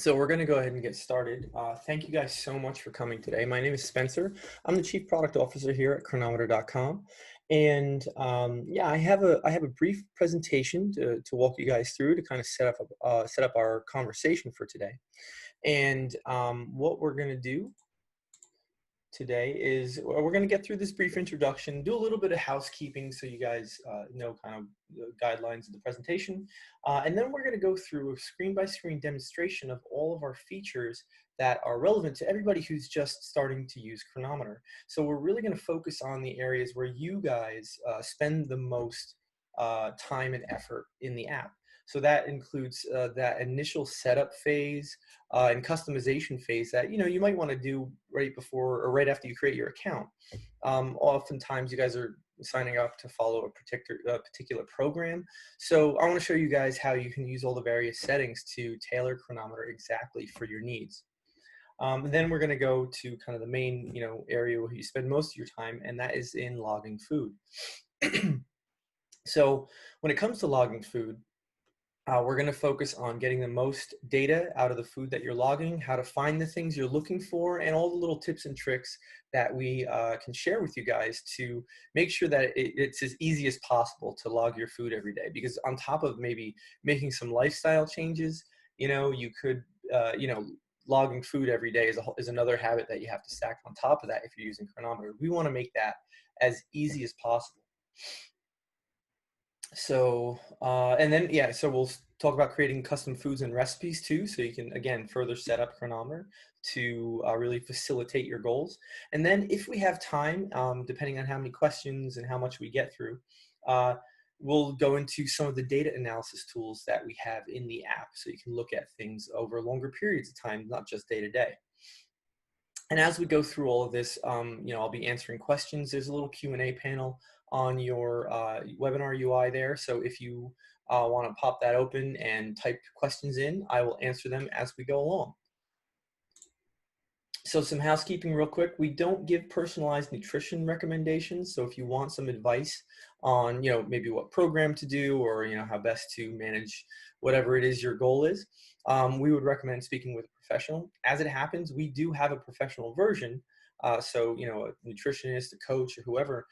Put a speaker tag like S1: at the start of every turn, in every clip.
S1: So we're going to go ahead and get started. Thank you guys so much for coming today. My name is Spencer. I'm the Chief Product Officer here at Cronometer.com. And yeah, I have a brief presentation to walk you guys through to kind of set up our conversation for today. And what we're going to do today is we're going to get through this brief introduction, do a little bit of housekeeping so you guys know kind of the guidelines of the presentation, and then we're going to go through a screen-by-screen demonstration of all of our features that are relevant to everybody who's just starting to use Cronometer. So we're really going to focus on the areas where you guys spend the most time and effort in the app. So that includes that initial setup phase, and customization phase that you might want to do right before or right after you create your account. Oftentimes, you guys are signing up to follow a particular program. So I want to show you guys how you can use all the various settings to tailor Cronometer exactly for your needs. Then we're going to go to kind of the main area where you spend most of your time, and that is in logging food. So when it comes to logging food, we're going to focus on getting the most data out of the food that you're logging, how to find the things you're looking for, and all the little tips and tricks that we can share with you guys to make sure that it's as easy as possible to log your food every day. Because on top of maybe making some lifestyle changes, you could, logging food every day is another habit that you have to stack on top of that if you're using Cronometer. We want to make that as easy as possible. So, and then, yeah, so we'll talk about creating custom foods and recipes too. So you can, again, further set up Cronometer to really facilitate your goals. And then if we have time, depending on how many questions and how much we get through, we'll go into some of the data analysis tools that we have in the app. So you can look at things over longer periods of time, not just day to day. And as we go through all of this, I'll be answering questions. There's a little Q&A panel on your webinar UI there. So if you want to pop that open and type questions in, I will answer them as we go along. So some housekeeping real quick. We don't give personalized nutrition recommendations. So if you want some advice on, maybe what program to do or, how best to manage whatever it is your goal is, we would recommend speaking with a professional. As it happens, we do have a professional version. So, a nutritionist, a coach, or whoever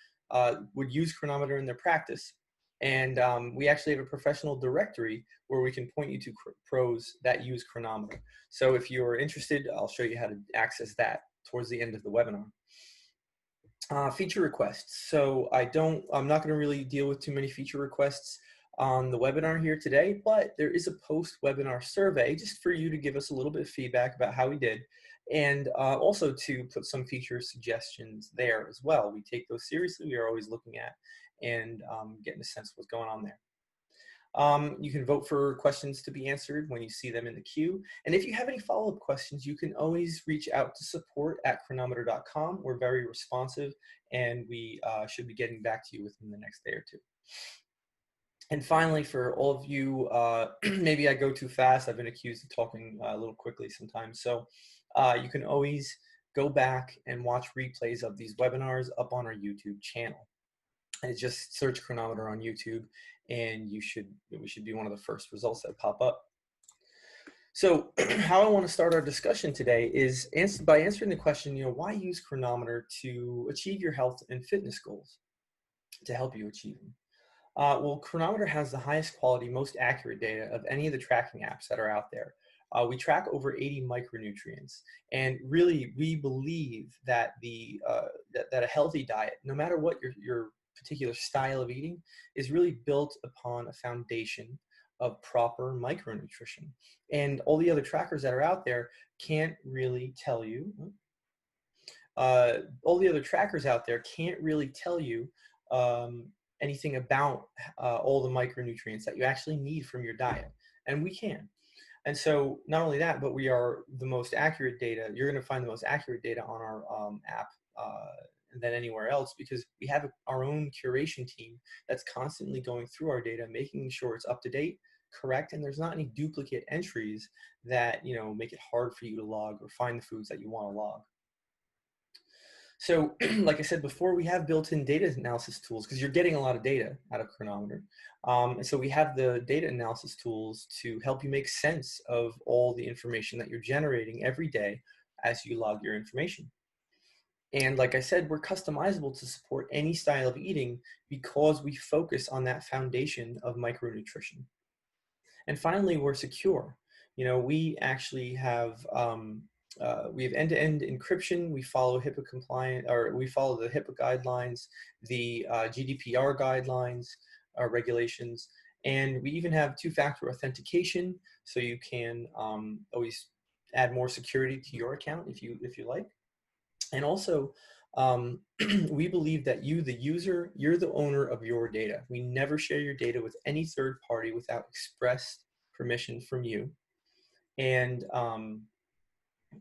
S1: would use Cronometer in their practice. And we actually have a professional directory where we can point you to pros that use Cronometer. So if you're interested, I'll show you how to access that towards the end of the webinar. Feature requests. So I'm not going to really deal with too many feature requests on the webinar here today, but there is a post-webinar survey just for you to give us a little bit of feedback about how we did, and also to put some feature suggestions there as well. We take those seriously. We are always looking at and getting a sense of what's going on there. You can vote for questions to be answered when you see them in the queue. And if you have any follow-up questions, you can always reach out to support@cronometer.com. We're very responsive, and we should be getting back to you within the next day or two. And finally, for all of you, maybe I go too fast. I've been accused of talking a little quickly sometimes. So you can always go back and watch replays of these webinars up on our YouTube channel. And just search Cronometer on YouTube, and we should be one of the first results that pop up. So how I want to start our discussion today is by answering the question, why use Cronometer to achieve your health and fitness goals, to help you achieve them? Well, Cronometer has the highest quality, most accurate data of any of the tracking apps that are out there. We track over 80 micronutrients, and really we believe that that a healthy diet, no matter what your particular style of eating, is really built upon a foundation of proper micronutrition. And all the other trackers that are out there can't really tell you, anything about all the micronutrients that you actually need from your diet. And we can. And so not only that, but we are the most accurate data. You're going to find the most accurate data on our app than anywhere else, because we have our own curation team that's constantly going through our data, making sure it's up to date, correct, and there's not any duplicate entries that make it hard for you to log or find the foods that you want to log. So like I said before, we have built-in data analysis tools because you're getting a lot of data out of Cronometer. And so we have the data analysis tools to help you make sense of all the information that you're generating every day as you log your information. And like I said, we're customizable to support any style of eating because we focus on that foundation of micronutrition. And finally, we're secure. You know, we actually have we have end-to-end encryption. We follow HIPAA compliant, or we follow the HIPAA guidelines, the GDPR guidelines, regulations, and we even have two-factor authentication, so you can always add more security to your account if you like. And also, we believe that you, the user, you're the owner of your data. We never share your data with any third party without express permission from you. And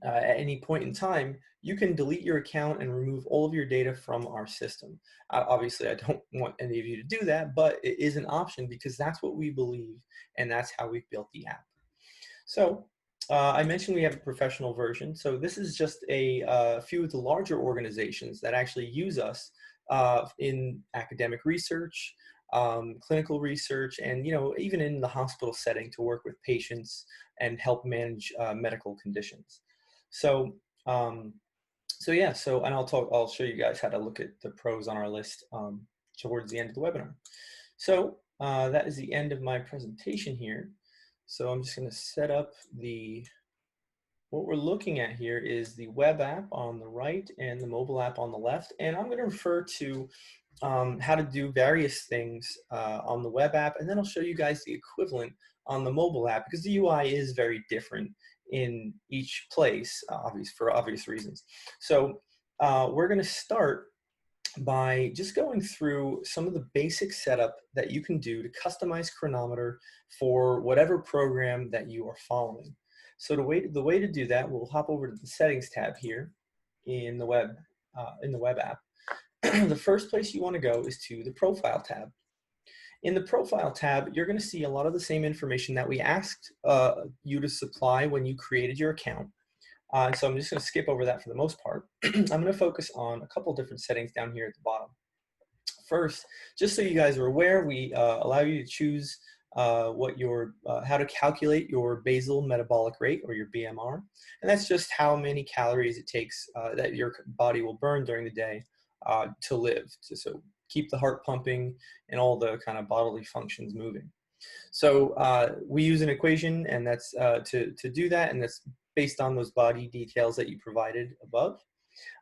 S1: at any point in time, you can delete your account and remove all of your data from our system. Obviously, I don't want any of you to do that, but it is an option because that's what we believe, and that's how we've built the app. So I mentioned we have a professional version. So this is just a few of the larger organizations that actually use us in academic research, clinical research, and even in the hospital setting to work with patients and help manage medical conditions. So and I'll show you guys how to look at the pros on our list towards the end of the webinar. So that is the end of my presentation here. So I'm just going to set up what we're looking at here is the web app on the right and the mobile app on the left. And I'm going to refer to how to do various things on the web app. And then I'll show you guys the equivalent on the mobile app because the UI is very different in each place, for obvious reasons. So we're going to start by just going through some of the basic setup that you can do to customize Cronometer for whatever program that you are following. So the way to do that, we'll hop over to the settings tab here in the web app. The first place you want to go is to the profile tab. In the profile tab, you're going to see a lot of the same information that we asked you to supply when you created your account. So I'm just going to skip over that for the most part. I'm going to focus on a couple different settings down here at the bottom. First, just so you guys are aware, we allow you to choose how to calculate your basal metabolic rate, or your BMR. And that's just how many calories it takes that your body will burn during the day to live, so keep the heart pumping and all the kind of bodily functions moving. So we use an equation, and that's to do that, and that's based on those body details that you provided above.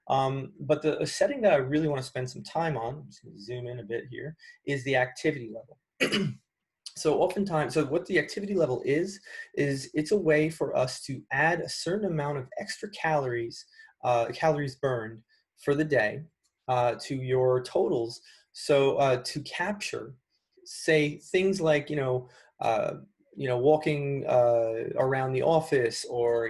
S1: But the setting that I really want to spend some time on, I'm just going to zoom in a bit here, is the activity level. So what the activity level is it's a way for us to add a certain amount of extra calories burned for the day to your totals. So to capture, say, things like, walking around the office, or,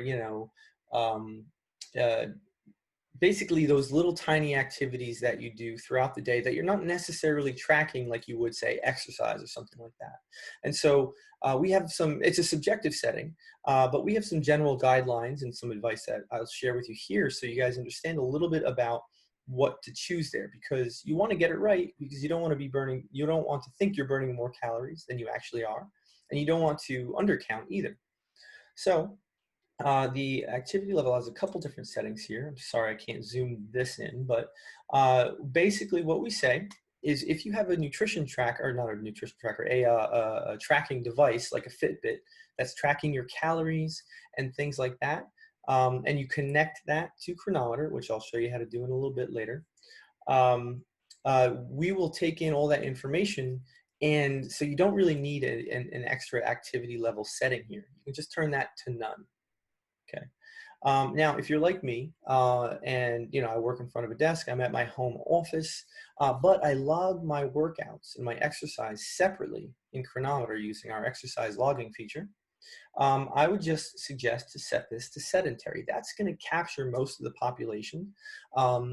S1: basically those little tiny activities that you do throughout the day that you're not necessarily tracking like you would, say, exercise or something like that. And so we have it's a subjective setting, but we have some general guidelines and some advice that I'll share with you here so you guys understand a little bit about what to choose there, because you want to get it right, because you don't want to think you're burning more calories than you actually are, and you don't want to undercount either. So the activity level has a couple different settings here. I'm sorry, I can't zoom this in, but basically what we say is if you have a nutrition tracker, or not a nutrition tracker, a tracking device like a Fitbit that's tracking your calories and things like that, and you connect that to Cronometer, which I'll show you how to do in a little bit later, we will take in all that information. And so you don't really need an extra activity level setting here. You can just turn that to none. Okay. Now, if you're like me, and I work in front of a desk, I'm at my home office, but I log my workouts and my exercise separately in Cronometer using our exercise logging feature. I would just suggest to set this to sedentary. That's going to capture most of the population.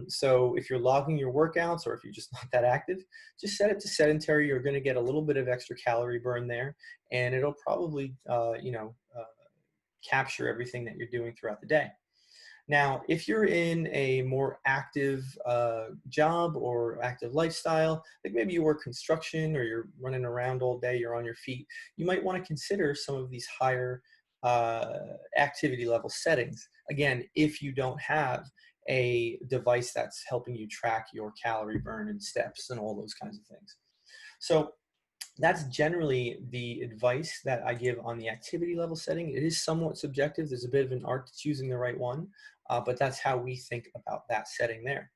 S1: So if you're logging your workouts, or if you're just not that active, just set it to sedentary. You're going to get a little bit of extra calorie burn there, and it'll probably, capture everything that you're doing throughout the day. Now, if you're in a more active job or active lifestyle, like maybe you work construction or you're running around all day, you're on your feet, you might want to consider some of these higher activity level settings. Again, if you don't have a device that's helping you track your calorie burn and steps and all those kinds of things. So that's generally the advice that I give on the activity level setting. It is somewhat subjective. There's a bit of an art to choosing the right one, but that's how we think about that setting there.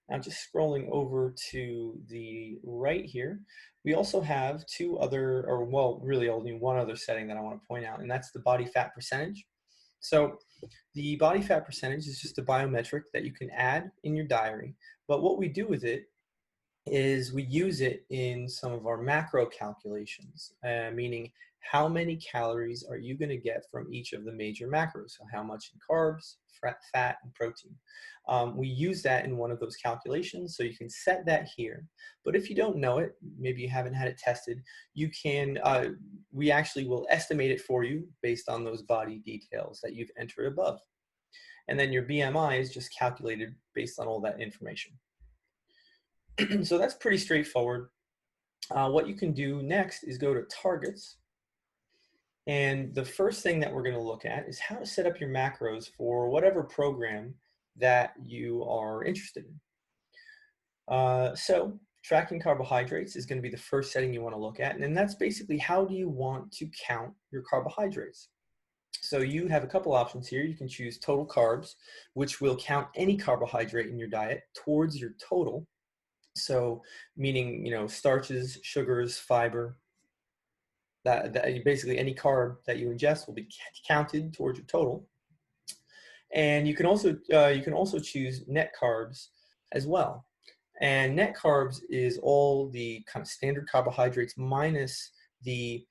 S1: Now, just scrolling over to the right here, we also have two other, or well, really only one other setting that I want to point out, and that's the body fat percentage. So the body fat percentage is just a biometric that you can add in your diary, but what we do with it is we use it in some of our macro calculations, meaning how many calories are you going to get from each of the major macros? So how much in carbs, fat, and protein. We use that in one of those calculations, so you can set that here. But if you don't know it, maybe you haven't had it tested, you can, we actually will estimate it for you based on those body details that you've entered above. And then your BMI is just calculated based on all that information. So that's pretty straightforward. What you can do next is go to targets. And the first thing that we're going to look at is how to set up your macros for whatever program that you are interested in. So tracking carbohydrates is going to be the first setting you want to look at. And then that's basically how do you want to count your carbohydrates. So you have a couple options here. You can choose total carbs, which will count any carbohydrate in your diet towards your total. So meaning, starches, sugars, fiber, that basically any carb that you ingest will be counted towards your total. And you can also choose net carbs as well. And net carbs is all the kind of standard carbohydrates minus the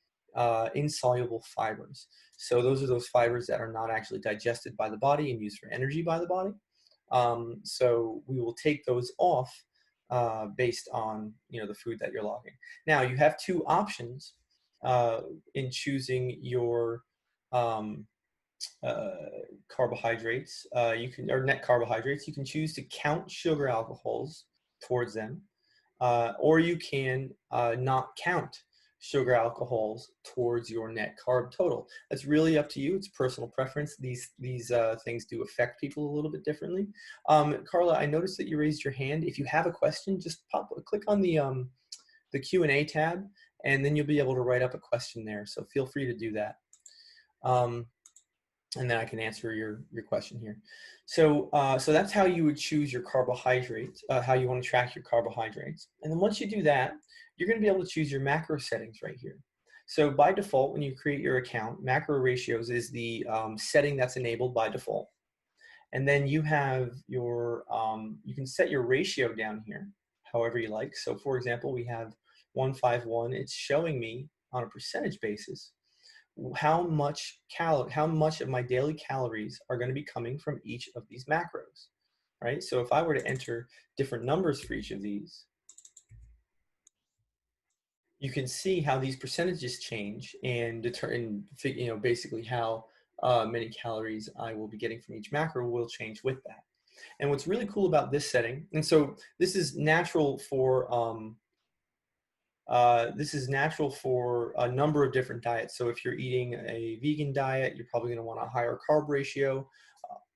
S1: insoluble fibers. So those are those fibers that are not actually digested by the body and used for energy by the body. So we will take those off based on the food that you're logging. Now you have two options in choosing your carbohydrates. Or net carbohydrates. You can choose to count sugar alcohols towards them, or you can not count sugar alcohols towards your net carb total. That's really up to you. It's personal preference. These things do affect people a little bit differently. Carla, I noticed that you raised your hand. If you have a question, just click on the Q&A tab, and then you'll be able to write up a question there. So feel free to do that. And then I can answer your question here. So that's how you would choose your carbohydrates, how you want to track your carbohydrates. And then once you do that, you're going to be able to choose your macro settings right here. So by default, when you create your account, macro ratios is the setting that's enabled by default. And then you have your, you can set your ratio down here, however you like. So for example, we have 151. It's showing me on a percentage basis how much of my daily calories are going to be coming from each of these macros, right? So if I were to enter different numbers for each of these, you can see how these percentages change and determine, basically how many calories I will be getting from each macro will change with that. And what's really cool about this setting, and so this is natural for a number of different diets. So if you're eating a vegan diet, you're probably going to want a higher carb ratio.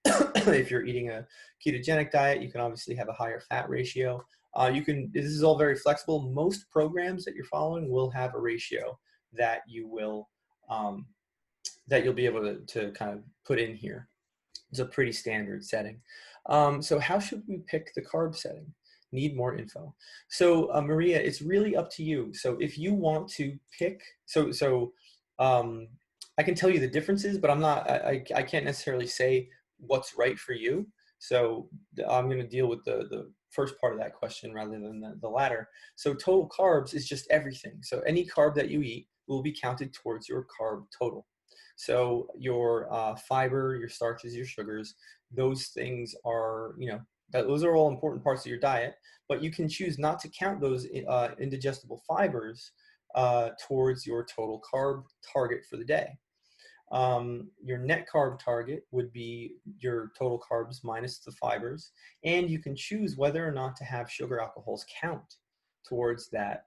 S1: If you're eating a ketogenic diet, you can obviously have a higher fat ratio. This is all very flexible. Most programs that you're following will have a ratio that you'll be able to kind of put in here. It's a pretty standard setting. So how should we pick the carb setting? Need more info. So Maria, it's really up to you. So if you want to pick, I can tell you the differences, but I can't necessarily say what's right for you. So I'm going to deal with the first part of that question rather than the latter. So total carbs is just everything. So any carb that you eat will be counted towards your carb total. So your fiber, your starches, your sugars, those things are, those are all important parts of your diet, but you can choose not to count those indigestible fibers towards your total carb target for the day. Your net carb target would be your total carbs minus the fibers, and you can choose whether or not to have sugar alcohols count towards that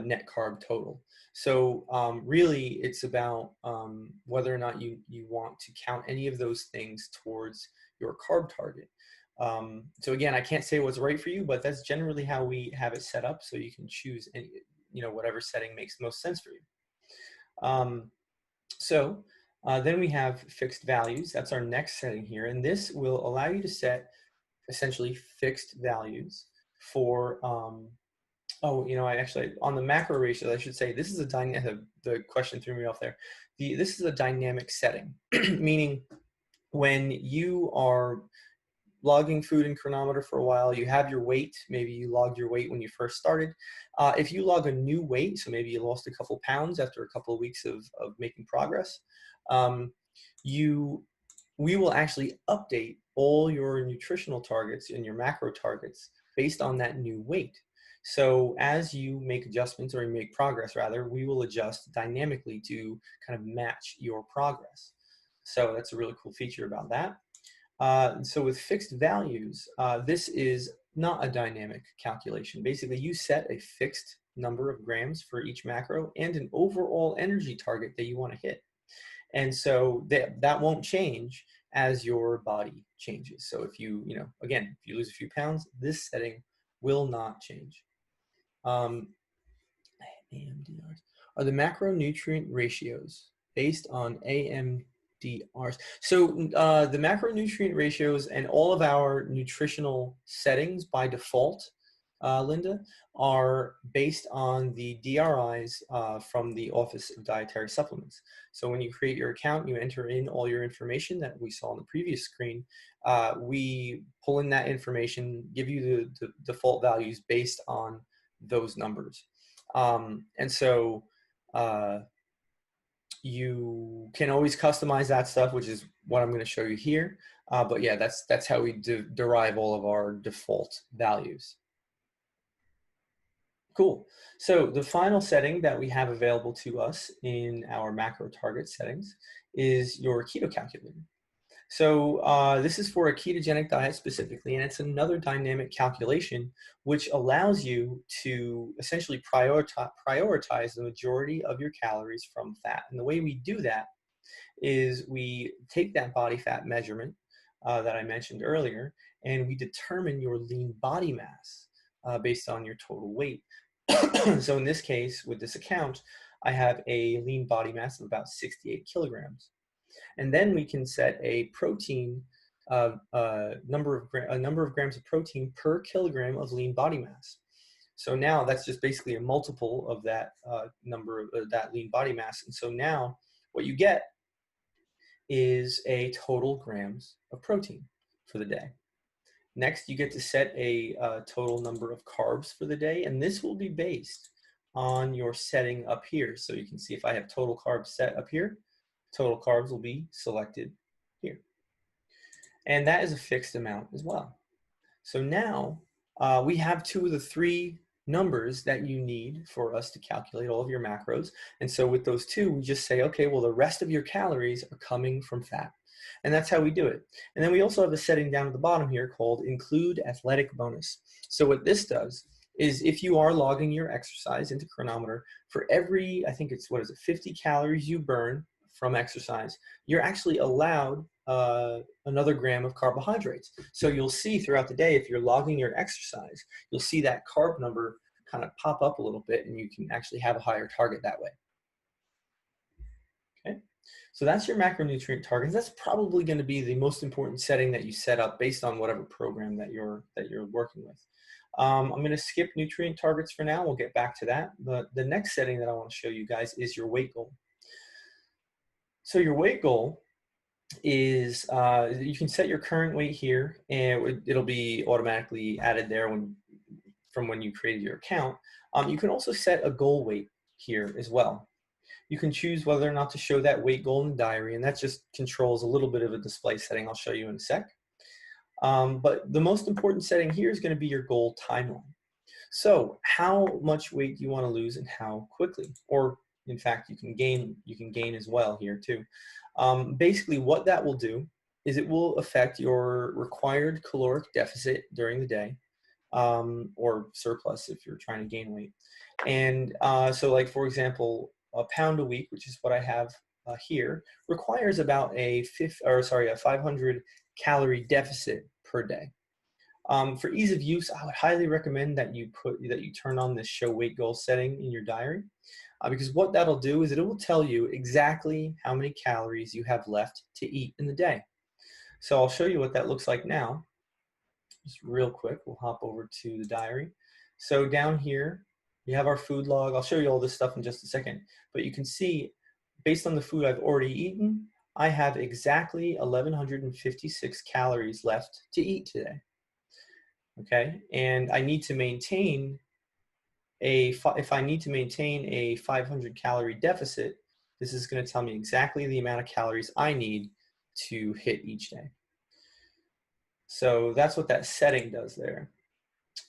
S1: net carb total. So really, it's about whether or not you want to count any of those things towards your carb target. So again, I can't say what's right for you, but that's generally how we have it set up. So you can choose any, whatever setting makes most sense for you. Then we have fixed values. That's our next setting here. And this will allow you to set essentially fixed values for, I actually, on the macro ratios, I should say, this is a dynamic, the question threw me off there. This is a dynamic setting, meaning when you are logging food in Cronometer for a while, you have your weight, maybe you logged your weight when you first started. If you log a new weight, so maybe you lost a couple pounds after a couple of weeks of making progress, we will actually update all your nutritional targets and your macro targets based on that new weight. So as you make adjustments, or you make progress rather, we will adjust dynamically to kind of match your progress. So that's a really cool feature about that. So with fixed values, this is not a dynamic calculation. Basically, you set a fixed number of grams for each macro and an overall energy target that you want to hit. And so that won't change as your body changes. So if again, if you lose a few pounds, this setting will not change. AMDRs are the macronutrient ratios based on AMDRs. So the macronutrient ratios and all of our nutritional settings by default, Linda, are based on the DRIs from the Office of Dietary Supplements. So when you create your account, you enter in all your information that we saw on the previous screen. We pull in that information, give you the default values based on those numbers. And so you can always customize that stuff, which is what I'm going to show you here. But yeah, that's how we derive all of our default values. Cool. So the final setting that we have available to us in our macro target settings is your keto calculator. So this is for a ketogenic diet specifically, and it's another dynamic calculation which allows you to essentially prioritize the majority of your calories from fat. And the way we do that is we take that body fat measurement that I mentioned earlier, and we determine your lean body mass based on your total weight. So in this case, with this account, I have a lean body mass of about 68 kilograms. And then we can set a protein, number of grams of protein per kilogram of lean body mass. So now that's just basically a multiple of that number of that lean body mass. And so now what you get is a total grams of protein for the day. Next, you get to set a total number of carbs for the day, and this will be based on your setting up here. So you can see if I have total carbs set up here, total carbs will be selected here. And that is a fixed amount as well. So now we have two of the three numbers that you need for us to calculate all of your macros. And so with those two, we just say, okay, well, the rest of your calories are coming from fat. And that's how we do it. And then we also have a setting down at the bottom here called Include Athletic Bonus. So what this does is if you are logging your exercise into Cronometer, for every, I think it's, 50 calories you burn from exercise, you're actually allowed another gram of carbohydrates. So you'll see throughout the day, if you're logging your exercise, you'll see that carb number kind of pop up a little bit, and you can actually have a higher target that way. Okay, so that's your macronutrient targets. That's probably going to be the most important setting that you set up based on whatever program that you're working with. I'm going to skip nutrient targets for now. We'll get back to that. But the next setting that I want to show you guys is your weight goal. So your weight goal is you can set your current weight here, and it'll be automatically added there from when you created your account. You can also set a goal weight here as well. You can choose whether or not to show that weight goal in the diary, and that just controls a little bit of a display setting I'll show you in a sec. But the most important setting here is going to be your goal timeline. So how much weight do you want to lose and how quickly? Or In fact, you can gain as well here too. Basically, what that will do is it will affect your required caloric deficit during the day, or surplus if you're trying to gain weight. And so, like for example, a pound a week, which is what I have here, requires about a 500 calorie deficit per day. For ease of use, I would highly recommend that you turn on this show weight goal setting in your diary, because what that'll do is it will tell you exactly how many calories you have left to eat in the day. So I'll show you what that looks like now. Just real quick, we'll hop over to the diary. So down here, we have our food log. I'll show you all this stuff in just a second, but you can see based on the food I've already eaten, I have exactly 1,156 calories left to eat today. Okay, and I need to maintain if I need to maintain a 500 calorie deficit, this is going to tell me exactly the amount of calories I need to hit each day. So that's what that setting does there.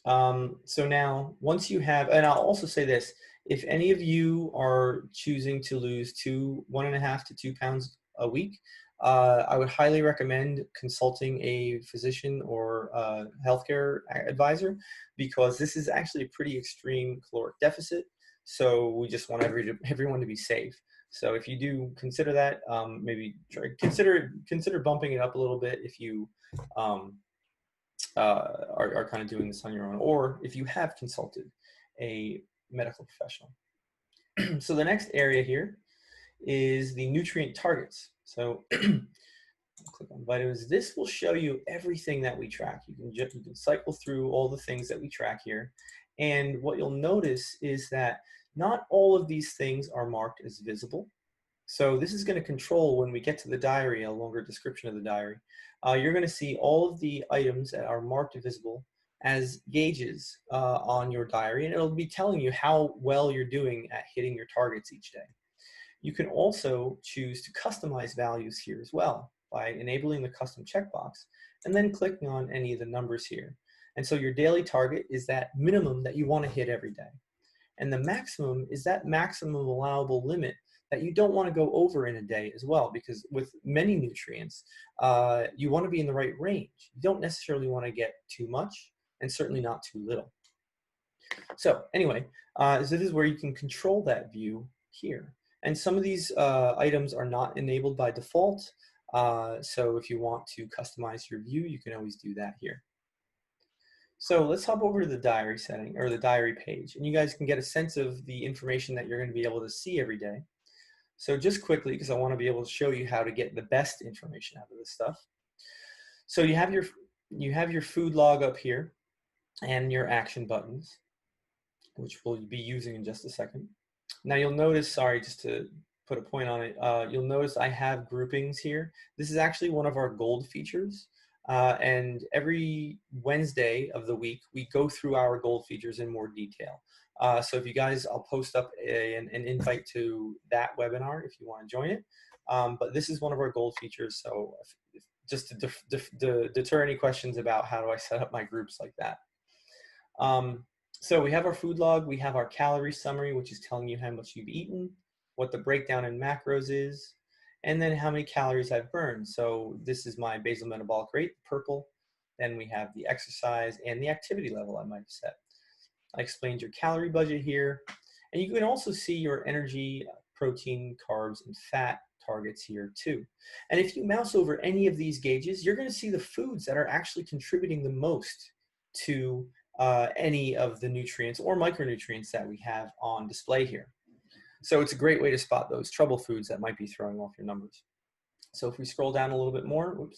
S1: So now, once you have, and I'll also say this, if any of you are choosing to lose 1.5 to 2 pounds a week, I would highly recommend consulting a physician or a healthcare advisor, because this is actually a pretty extreme caloric deficit. So we just want everyone to be safe. So if you do consider that, maybe consider bumping it up a little bit if you are kind of doing this on your own, or if you have consulted a medical professional. So the next area here is the nutrient targets. So click on vitamins. This will show you everything that we track. You can cycle through all the things that we track here. And what you'll notice is that not all of these things are marked as visible. So this is going to control, when we get to the diary, a longer description of the diary. You're going to see all of the items that are marked visible as gauges on your diary, and it'll be telling you how well you're doing at hitting your targets each day. You can also choose to customize values here as well by enabling the custom checkbox and then clicking on any of the numbers here. And so your daily target is that minimum that you want to hit every day. And the maximum is that maximum allowable limit that you don't want to go over in a day as well, because with many nutrients, you want to be in the right range. You don't necessarily want to get too much and certainly not too little. So anyway, this is where you can control that view here. And some of these items are not enabled by default. So if you want to customize your view, you can always do that here. So let's hop over to the diary setting, or the diary page, and you guys can get a sense of the information that you're going to be able to see every day. So just quickly, because I want to be able to show you how to get the best information out of this stuff. So you have your food log up here and your action buttons, which we'll be using in just a second. Now you'll notice, sorry, just to put a point on it, you'll notice I have groupings here. This is actually one of our gold features. And every Wednesday of the week, we go through our gold features in more detail. So if you guys, I'll post up an invite to that webinar if you want to join it. But this is one of our gold features. So just to deter any questions about how do I set up my groups like that. So we have our food log, we have our calorie summary, which is telling you how much you've eaten, what the breakdown in macros is, and then how many calories I've burned. So this is my basal metabolic rate, purple. Then we have the exercise and the activity level I might have set. I explained your calorie budget here. And you can also see your energy, protein, carbs, and fat targets here too. And if you mouse over any of these gauges, you're going to see the foods that are actually contributing the most to any of the nutrients or micronutrients that we have on display here. So it's a great way to spot those trouble foods that might be throwing off your numbers. So if we scroll down a little bit more,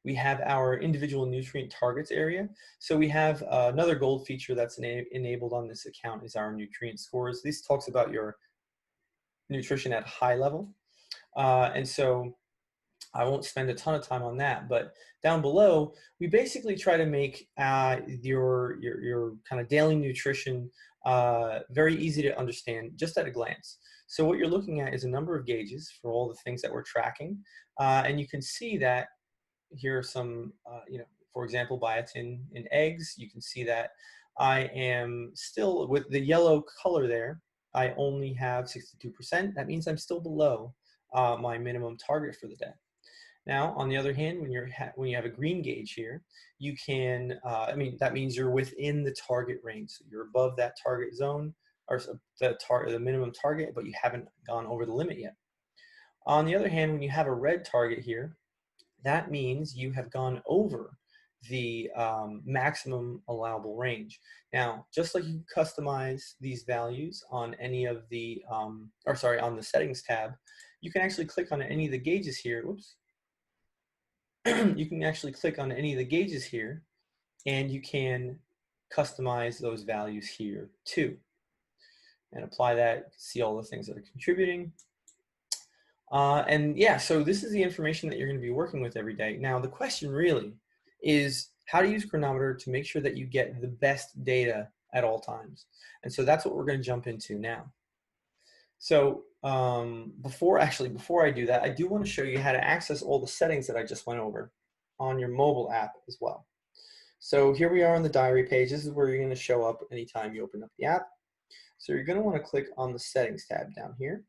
S1: we have our individual nutrient targets area. So we have another gold feature that's enabled on this account is our nutrient scores. This talks about your nutrition at high level. And so I won't spend a ton of time on that, but down below, we basically try to make your kind of daily nutrition very easy to understand just at a glance. So what you're looking at is a number of gauges for all the things that we're tracking. And you can see that here are some, for example, biotin in eggs. You can see that I am still with the yellow color there. I only have 62%. That means I'm still below my minimum target for the day. Now, on the other hand, when you have a green gauge here, you can, that means you're within the target range. So you're above that target zone, or the minimum target, but you haven't gone over the limit yet. On the other hand, when you have a red target here, that means you have gone over the maximum allowable range. Now, just like you customize these values on any of the, on the settings tab, you can actually click on any of the gauges here. Whoops. You can actually click on any of the gauges here, and you can customize those values here too. And apply that, see all the things that are contributing. And yeah, so this is the information that you're going to be working with every day. Now, the question really is how to use Cronometer to make sure that you get the best data at all times. And so that's what we're going to jump into now. So before I do that, I do want to show you how to access all the settings that I just went over on your mobile app as well. So here we are on the diary page. This is where you're going to show up anytime you open up the app. So you're going to want to click on the settings tab down here.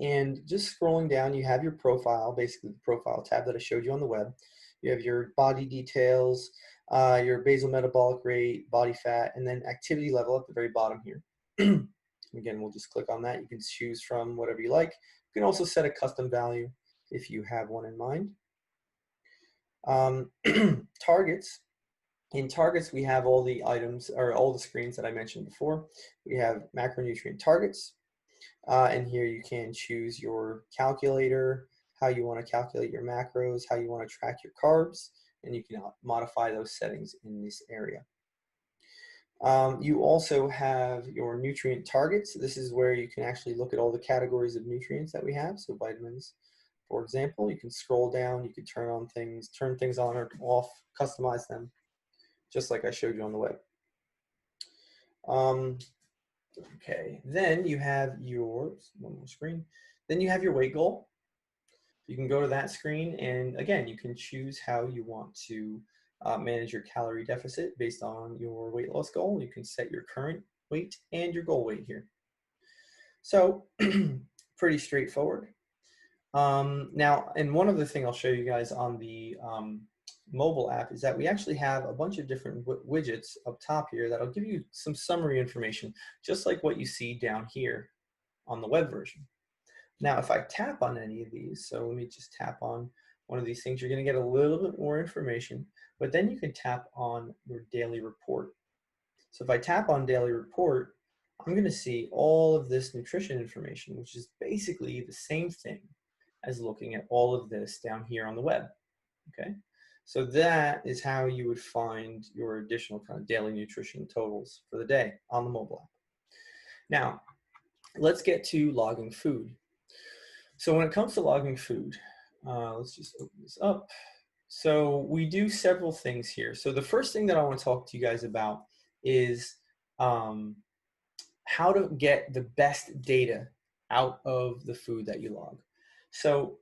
S1: And just scrolling down, you have your profile, basically the profile tab that I showed you on the web. You have your body details, your basal metabolic rate, body fat, and then activity level at the very bottom here. Again, we'll just click on that. You can choose from whatever you like. You can also set a custom value if you have one in mind. Targets. In targets, we have all the items, or all the screens that I mentioned before. We have macronutrient targets. And here you can choose your calculator, how you want to calculate your macros, how you want to track your carbs, and you can modify those settings in this area. You also have your nutrient targets. This is where you can actually look at all the categories of nutrients that we have. So vitamins, for example, you can scroll down, you can turn things on or off, customize them, just like I showed you on the web. Okay, then you have one more screen. Then you have your weight goal. You can go to that screen, and again, you can choose how you want to manage your calorie deficit based on your weight loss goal. You can set your current weight and your goal weight here. So pretty straightforward. Now, and one other thing I'll show you guys on the mobile app is that we actually have a bunch of different widgets up top here that'll give you some summary information, just like what you see down here on the web version. Now, if I tap on any of these, so let me just tap on one of these things, you're going to get a little bit more information, but then you can tap on your daily report. So if I tap on daily report, I'm going to see all of this nutrition information, which is basically the same thing as looking at all of this down here on the web. Okay, so that is how you would find your additional kind of daily nutrition totals for the day on the mobile app. Now, let's get to logging food. So when it comes to logging food, let's just open this up. So we do several things here. So the first thing that I want to talk to you guys about is how to get the best data out of the food that you log. So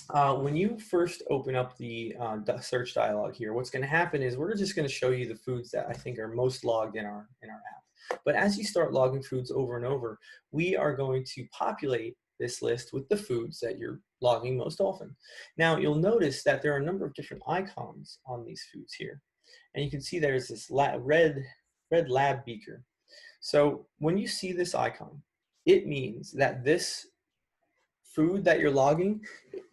S1: when you first open up the search dialog here, what's going to happen is we're just going to show you the foods that I think are most logged in our app. But as you start logging foods over and over, we are going to populate this list with the foods that you're logging most often. Now, you'll notice that there are a number of different icons on these foods here. And you can see there's this red lab beaker. So when you see this icon, it means that this food that you're logging,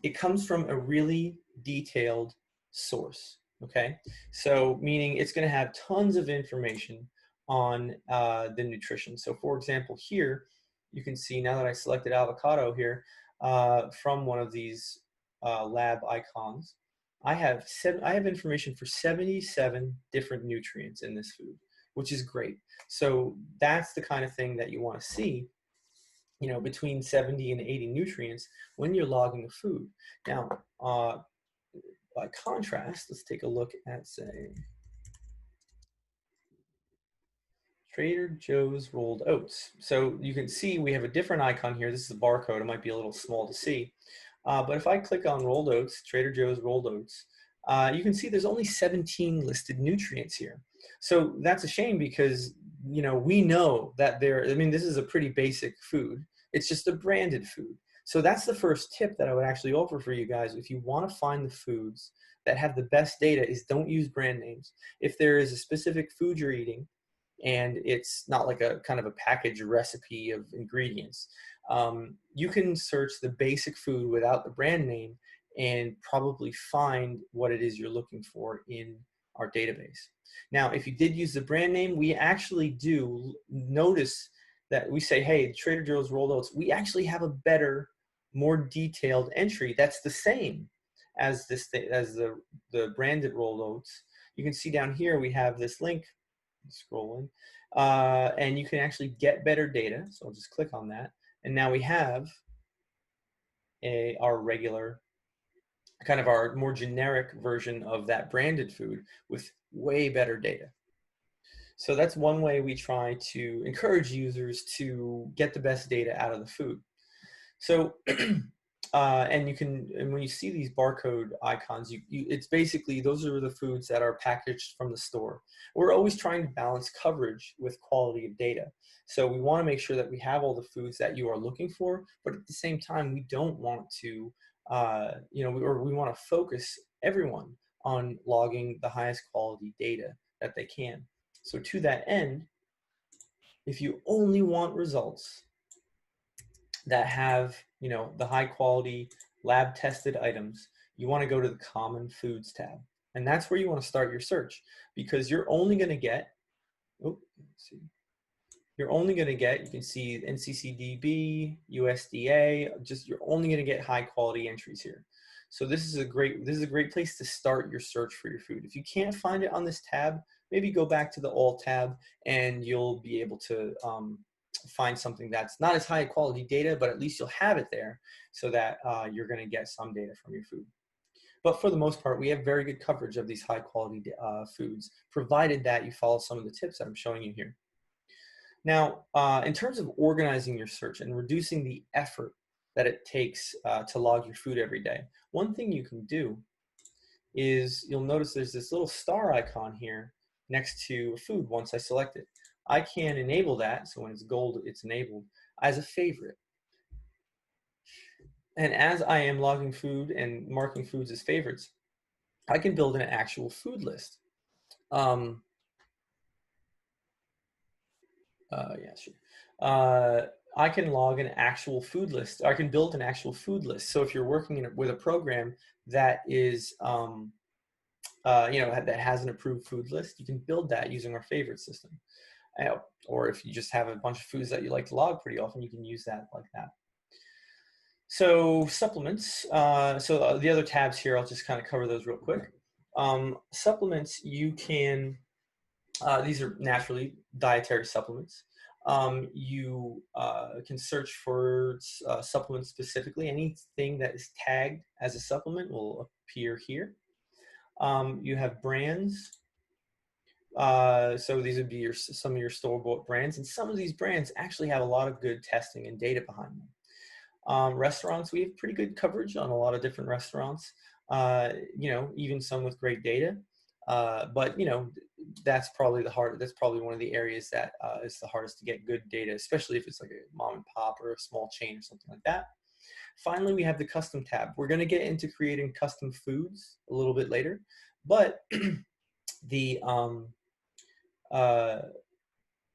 S1: it comes from a really detailed source, okay? So meaning it's gonna have tons of information on the nutrition. So for example, here, you can see now that I selected avocado here from one of these lab icons, I have information for 77 different nutrients in this food, which is great. So that's the kind of thing that you want to see, you know, between 70 and 80 nutrients when you're logging a food. Now, by contrast, let's take a look at, say, Trader Joe's rolled oats. So you can see we have a different icon here. This is a barcode. It might be a little small to see. But if I click on rolled oats, Trader Joe's rolled oats, you can see there's only 17 listed nutrients here. So that's a shame because, you know, we know that I mean, this is a pretty basic food. It's just a branded food. So that's the first tip that I would actually offer for you guys. If you want to find the foods that have the best data, is don't use brand names. If there is a specific food you're eating and it's not like a kind of a packaged recipe of ingredients, you can search the basic food without the brand name and probably find what it is you're looking for in our database. Now, if you did use the brand name, we actually do notice that we say, hey, Trader Joe's rolled oats, we actually have a better, more detailed entry that's the same as the branded rolled oats. You can see down here we have this link, scrolling, and you can actually get better data. So I'll just click on that. And now we have our regular, kind of our more generic version of that branded food with way better data. So that's one way we try to encourage users to get the best data out of the food. So, and when you see these barcode icons, it's basically, those are the foods that are packaged from the store. We're always trying to balance coverage with quality of data. So we want to make sure that we have all the foods that you are looking for, but at the same time, we don't want to, we want to focus everyone on logging the highest quality data that they can. So to that end, if you only want results that have, you know, the high quality lab tested items, you want to go to the common foods tab. And that's where you want to start your search, because you're only going to get, you're only going to get, you can see NCCDB, USDA, you're only going to get high quality entries here. So this is a great place to start your search for your food. If you can't find it on this tab, maybe go back to the all tab and you'll be able to find something that's not as high quality data, but at least you'll have it there so that you're going to get some data from your food. But for the most part, we have very good coverage of these high quality foods, provided that you follow some of the tips that I'm showing you here. Now, in terms of organizing your search and reducing the effort that it takes to log your food every day, one thing you can do is, you'll notice there's this little star icon here next to food once I select it. I can enable that, so when it's gold, it's enabled, as a favorite. And as I am logging food and marking foods as favorites, I can build an actual food list. Yeah, sure. I can log an actual food list. I can build an actual food list. So if you're working with a program that is, that has an approved food list, you can build that using our favorite system. Or if you just have a bunch of foods that you like to log pretty often, you can use that like that. So supplements, the other tabs here, I'll just kind of cover those real quick. Supplements, you can, these are naturally dietary supplements. You can search for supplements specifically. Anything that is tagged as a supplement will appear here. You have brands. So these would be some of your store-bought brands, and some of these brands actually have a lot of good testing and data behind them. Restaurants, we have pretty good coverage on a lot of different restaurants, even some with great data. But that's probably one of the areas that is the hardest to get good data, especially if it's like a mom and pop or a small chain or something like that. Finally, we have the custom tab. We're going to get into creating custom foods a little bit later, but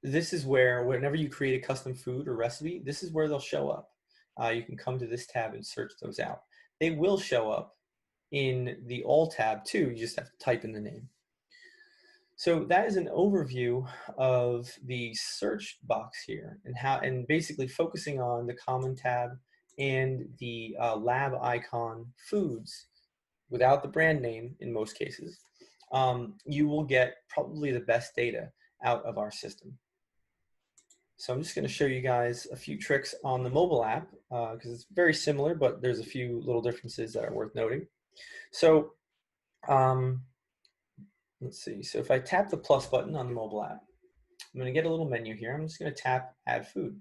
S1: this is where, whenever you create a custom food or recipe, this is where they'll show up. You can come to this tab and search those out. They will show up in the all tab too. You just have to type in the name. So that is an overview of the search box here, and basically focusing on the common tab and the lab icon foods without the brand name in most cases. You will get probably the best data out of our system. So I'm just going to show you guys a few tricks on the mobile app because it's very similar, but there's a few little differences that are worth noting. So let's see. So if I tap the plus button on the mobile app, I'm going to get a little menu here. I'm just going to tap add food.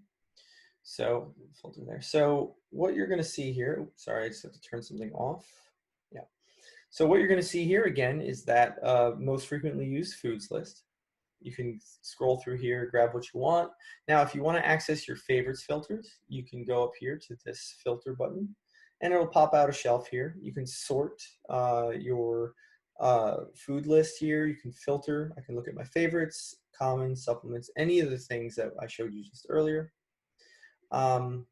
S1: So filter there. So what you're going to see here, sorry, I just have to turn something off. Yeah. So what you're going to see here again is that most frequently used foods list. You can scroll through here, grab what you want. Now, if you want to access your favorites filters, you can go up here to this filter button, and it'll pop out a shelf here. You can sort your food list here. You can filter. I can look at my favorites, common, supplements, any of the things that I showed you just earlier. And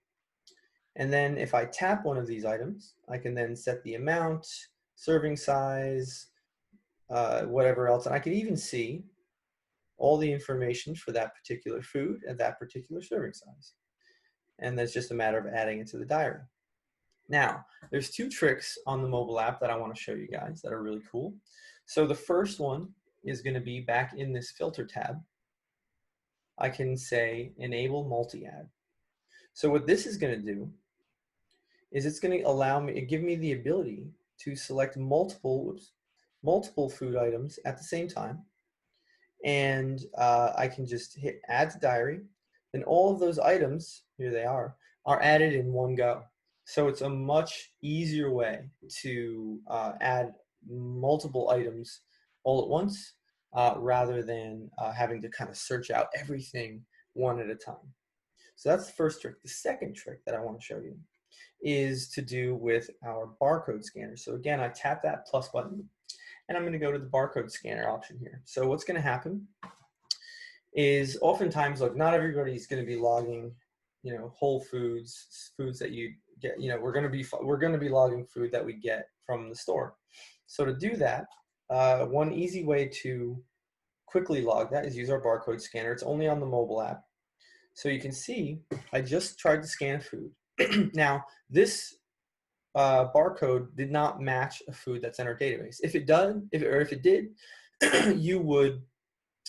S1: then if I tap one of these items, I can then set the amount, serving size, whatever else. And I can even see all the information for that particular food at that particular serving size. And that's just a matter of adding it to the diary. Now, there's two tricks on the mobile app that I want to show you guys that are really cool. So the first one is going to be back in this filter tab. I can say enable multi-add. So what this is going to do is it's going to allow me, give me the ability to select multiple food items at the same time. And I can just hit add to diary. And all of those items, here they are added in one go. So it's a much easier way to add multiple items all at once rather than having to kind of search out everything one at a time. So that's the first trick. The second trick that I want to show you is to do with our barcode scanner. So again, I tap that plus button, and I'm going to go to the barcode scanner option here. So what's going to happen is oftentimes, like, not everybody's going to be logging, you know, whole foods that you get. You know, we're going to be logging food that we get from the store. So to do that, one easy way to quickly log that is use our barcode scanner. It's only on the mobile app. So you can see I just tried to scan food. Now, this barcode did not match a food that's in our database. If it did, you would,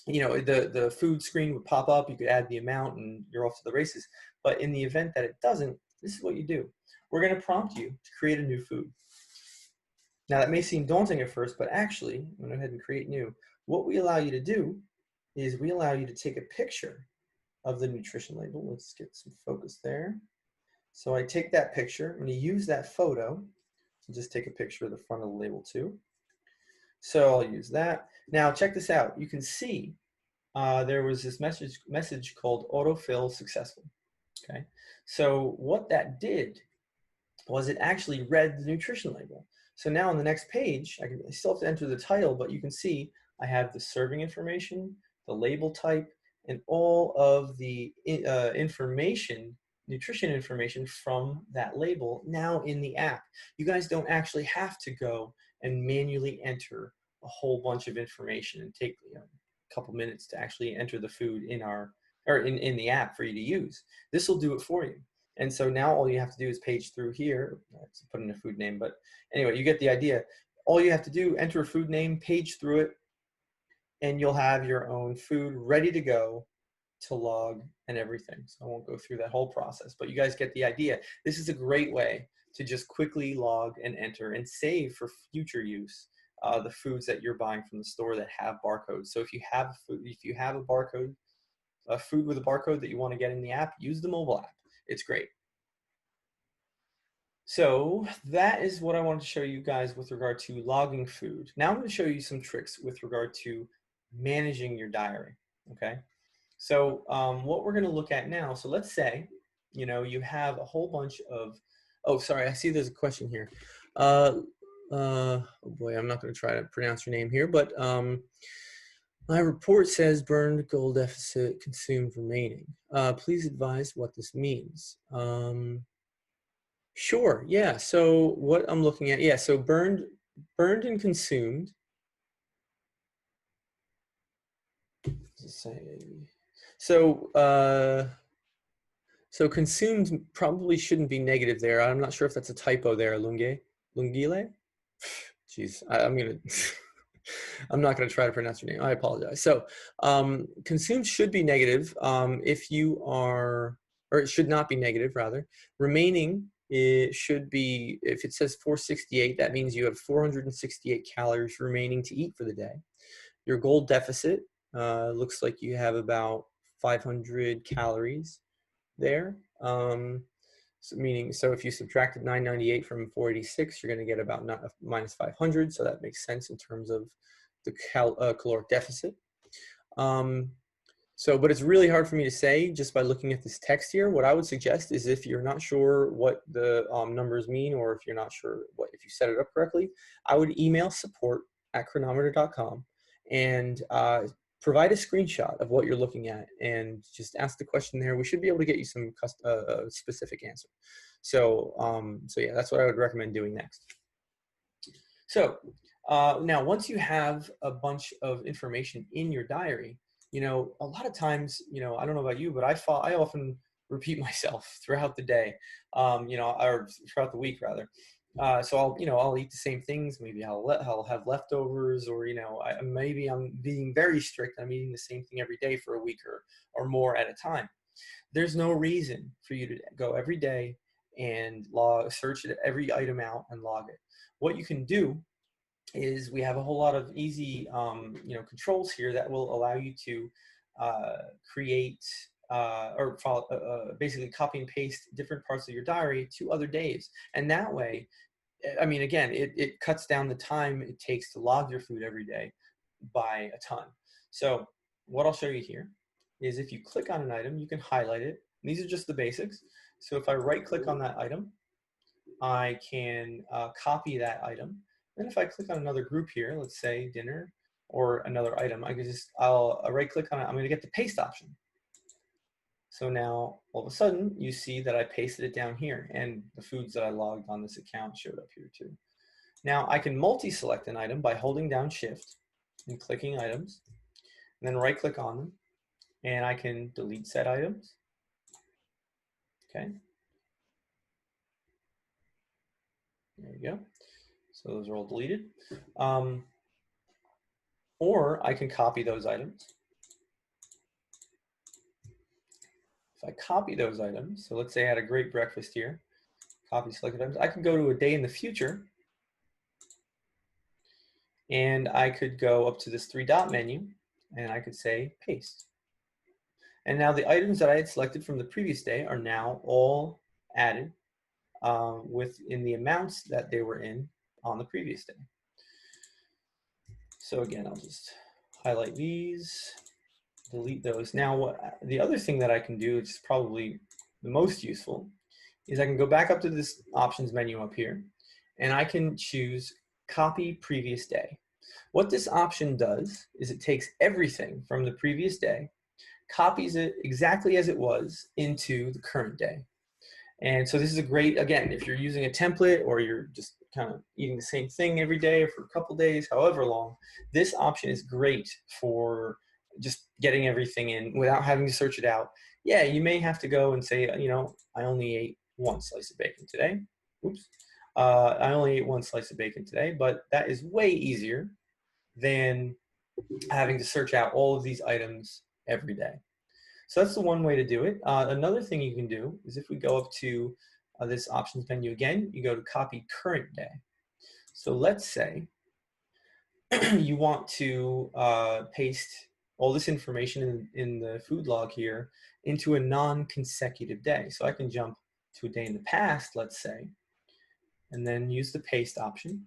S1: you know, the food screen would pop up. You could add the amount, and you're off to the races. But in the event that it doesn't, this is what you do. We're going to prompt you to create a new food. Now, that may seem daunting at first, but actually, I'm going to go ahead and create new. What we allow you to do is we allow you to take a picture of the nutrition label. Let's get some focus there. So I take that picture. I'm going to use that photo and just take a picture of the front of the label too. So I'll use that. Now check this out. You can see there was this message called autofill successful. Okay. So what that did was it actually read the nutrition label. So now on the next page, I still have to enter the title, but you can see I have the serving information, the label type, and all of the nutrition information from that label now in the app. You guys don't actually have to go and manually enter a whole bunch of information and take, you know, a couple minutes to actually enter the food in the app for you to use. This will do it for you. And so now all you have to do is page through here. Let's put in a food name, but anyway, you get the idea. All you have to do, enter a food name, page through it, and you'll have your own food ready to go to log and everything. So I won't go through that whole process, but you guys get the idea. This is a great way to just quickly log and enter and save for future use the foods that you're buying from the store that have barcodes. So if you have a barcode, a food with a barcode that you want to get in the app, use the mobile app. It's great. So that is what I wanted to show you guys with regard to logging food. Now I'm going to show you some tricks with regard to managing your diary. Okay. So what we're going to look at now, so let's say, you know, you have a whole bunch of, oh, sorry, I see there's a question here. Oh boy, I'm not going to try to pronounce your name here, but my report says burned goal deficit consumed remaining. Please advise what this means. Sure, yeah, so what I'm looking at, yeah, so burned and consumed. So consumed probably shouldn't be negative there. I'm not sure if that's a typo there, Lungile? Jeez, I'm not gonna try to pronounce your name. I apologize. So consumed should be negative if you are, or it should not be negative rather. Remaining, it should be, if it says 468, that means you have 468 calories remaining to eat for the day. Your goal deficit looks like you have about 500 calories there. So if you subtracted 998 from 486, you're going to get about minus 500. So that makes sense in terms of the caloric deficit. But it's really hard for me to say just by looking at this text here. What I would suggest is if you're not sure what the numbers mean, or if you're not sure if you set it up correctly, I would email support@cronometer.com and provide a screenshot of what you're looking at and just ask the question there. We should be able to get you some specific answer. So yeah, that's what I would recommend doing next. So now, once you have a bunch of information in your diary, a lot of times, I don't know about you, but I often repeat myself throughout the day, or throughout the week rather. So I'll eat the same things. Maybe I'll have leftovers, or maybe I'm being very strict. I'm eating the same thing every day for a week or more at a time. There's no reason for you to go every day and search every item out and log it. What you can do is we have a whole lot of easy controls here that will allow you to create or basically copy and paste different parts of your diary to other days. And that way, I mean, again, it cuts down the time it takes to log your food every day by a ton. So what I'll show you here is if you click on an item, you can highlight it. And these are just the basics. So if I right click on that item, I can copy that item. Then if I click on another group here, let's say dinner or another item, I'll right click on it. I'm going to get the paste option. So now all of a sudden you see that I pasted it down here, and the foods that I logged on this account showed up here too. Now I can multi-select an item by holding down Shift and clicking items, and then right click on them, and I can delete said items. Okay. There you go. So those are all deleted. Or I can copy those items. If I copy those items, so let's say I had a great breakfast here, copy selected items, I could go to a day in the future, and I could go up to this three-dot menu, and I could say paste. And now the items that I had selected from the previous day are now all added within the amounts that they were in on the previous day. So again, I'll just highlight these, delete those. Now, the other thing that I can do, which is probably the most useful, is I can go back up to this options menu up here, and I can choose copy previous day. What this option does is it takes everything from the previous day, copies it exactly as it was into the current day. And so this is a great, again, if you're using a template or you're just kind of eating the same thing every day for a couple days, however long, this option is great for just getting everything in without having to search it out. Yeah, you may have to go and say, I only ate one slice of bacon today. Oops. I only ate one slice of bacon today, but that is way easier than having to search out all of these items every day. So that's the one way to do it. Another thing you can do is if we go up to this options menu again, you go to copy current day. So let's say you want to paste all this information in the food log here into a non-consecutive day. So I can jump to a day in the past, let's say, and then use the paste option.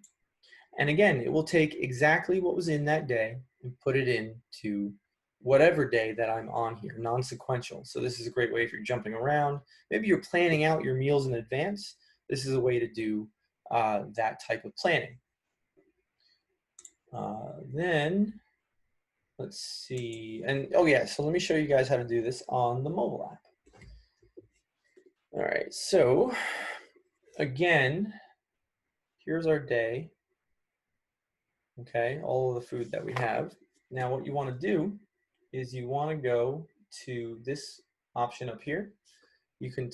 S1: And again, it will take exactly what was in that day and put it into whatever day that I'm on here, non-sequential. So this is a great way if you're jumping around. Maybe you're planning out your meals in advance. This is a way to do that type of planning. Then, let's see. And oh yeah, so let me show you guys how to do this on the mobile app. All right, so again, here's our day. Okay, all of the food that we have. Now what you want to do is you want to go to this option up here. You can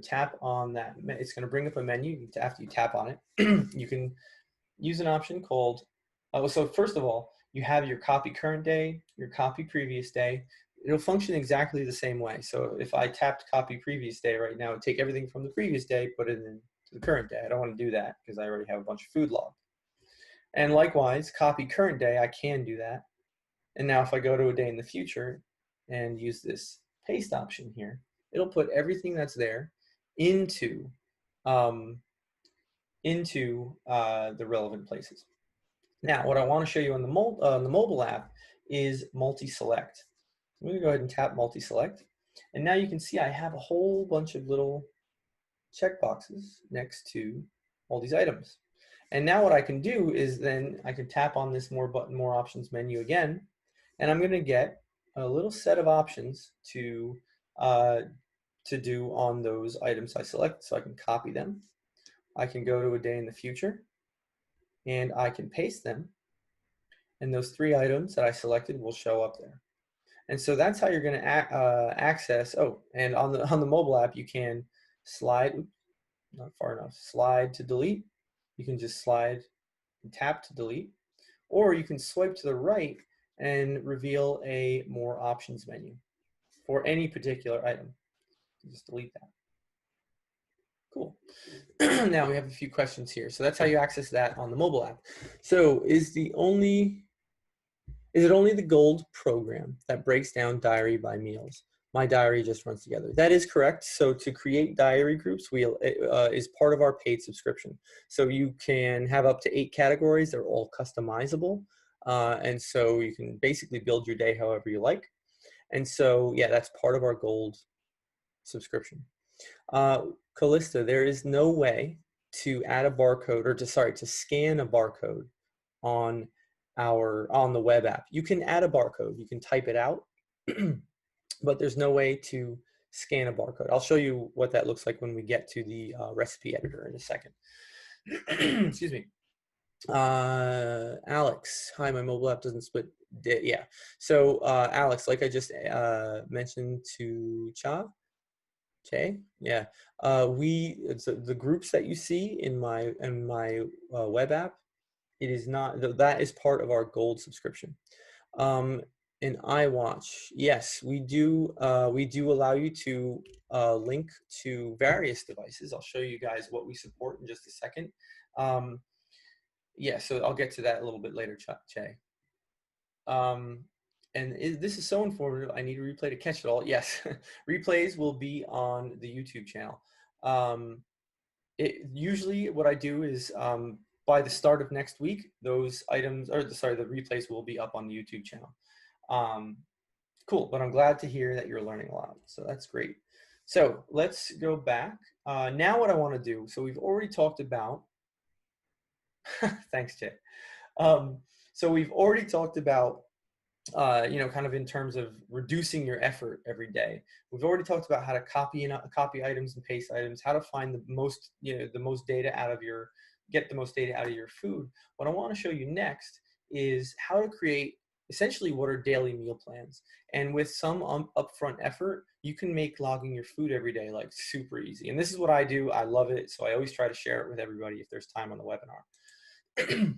S1: tap on that. It's going to bring up a menu. After you tap on it, you can use an option called, so first of all, you have your copy current day, your copy previous day. It'll function exactly the same way. So if I tapped copy previous day right now, it'd take everything from the previous day, put it into the current day. I don't want to do that because I already have a bunch of food logged. And likewise, copy current day, I can do that. And now if I go to a day in the future and use this paste option here, it'll put everything that's there into the relevant places. Now, what I want to show you on the mobile app is multi-select. I'm going to go ahead and tap multi-select. And now you can see I have a whole bunch of little checkboxes next to all these items. And now what I can do is then I can tap on this more button, more options menu again, and I'm going to get a little set of options to do on those items I select. So I can copy them. I can go to a day in the future, and I can paste them. And those 3 items that I selected will show up there. And so that's how you're going to access. Oh, and on the mobile app, you can slide. Oops, not far enough. Slide to delete. You can just slide and tap to delete, or you can swipe to the right and reveal a more options menu for any particular item. Just delete that. Cool. Now we have a few questions here. So that's how you access that on the mobile app. So is it only the gold program that breaks down diary by meals? My diary just runs together. That is correct. So to create diary groups is part of our paid subscription. So you can have up to 8 categories. They're all customizable. And so you can basically build your day however you like. And so, yeah, that's part of our gold subscription. Callista, there is no way to add a barcode or to scan a barcode on the web app. You can add a barcode, you can type it out, but there's no way to scan a barcode. I'll show you what that looks like when we get to the recipe editor in a second. Excuse me. Alex, hi, my mobile app doesn't split. Yeah. So Alex, like I just mentioned to Che, yeah. The groups that you see in my web app, it is not, that is part of our gold subscription. In iWatch, yes, we do allow you to link to various devices. I'll show you guys what we support in just a second. Yeah, so I'll get to that a little bit later, Che. And this is so informative, I need a replay to catch it all. Yes, replays will be on the YouTube channel. Usually what I do is by the start of next week, those items, or the replays will be up on the YouTube channel. Cool, but I'm glad to hear that you're learning a lot. So that's great. So let's go back. Now what I want to do, so we've already talked about, thanks, Jay. So we've already talked about kind of in terms of reducing your effort every day. We've already talked about how to copy items and paste items, how to find the most data out of your food. What I want to show you next is how to create essentially what are daily meal plans. And with some upfront effort, you can make logging your food every day like super easy. And this is what I do. I love it. So I always try to share it with everybody if there's time on the webinar.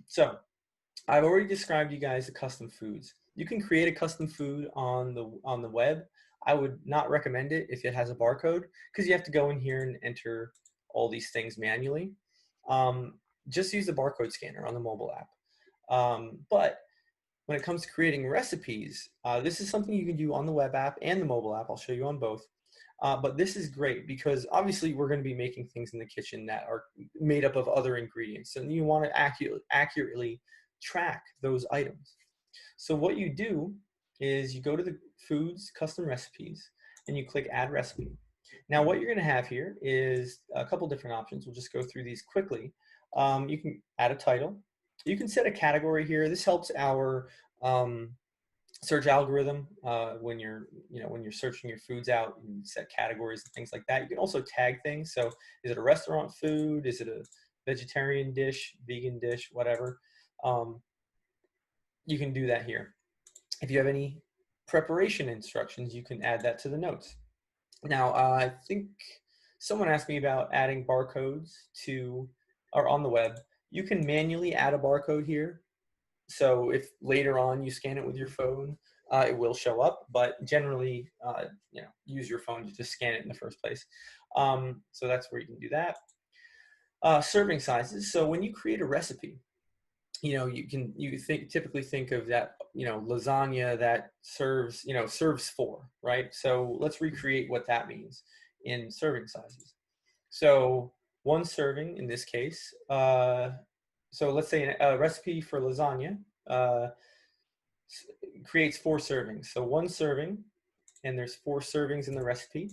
S1: So I've already described you guys the custom foods. You can create a custom food on the web. I would not recommend it if it has a barcode because you have to go in here and enter all these things manually. Just use the barcode scanner on the mobile app. But when it comes to creating recipes, this is something you can do on the web app and the mobile app. I'll show you on both. But this is great because obviously we're going to be making things in the kitchen that are made up of other ingredients, and you want to accurately track those items. So what you do is you go to the foods custom recipes and you click add recipe. Now what you're going to have here is a couple different options. We'll just go through these quickly. You can add a title. You can set a category here. This helps our search algorithm when you're searching your foods out. You can set categories and things like that. You can also tag things. So is it a restaurant food? Is it a vegetarian dish, vegan dish, whatever? You can do that here. If you have any preparation instructions, you can add that to the notes. Now, I think someone asked me about adding barcodes on the web. You can manually add a barcode here. So if later on you scan it with your phone, it will show up, but generally, use your phone to just scan it in the first place. So that's where you can do that. Serving sizes. So when you create a recipe, typically think of that, lasagna that serves 4, right? So let's recreate what that means in serving sizes. So 1 serving in this case. So let's say a recipe for lasagna. creates 4 servings. So 1 serving, and there's 4 servings in the recipe.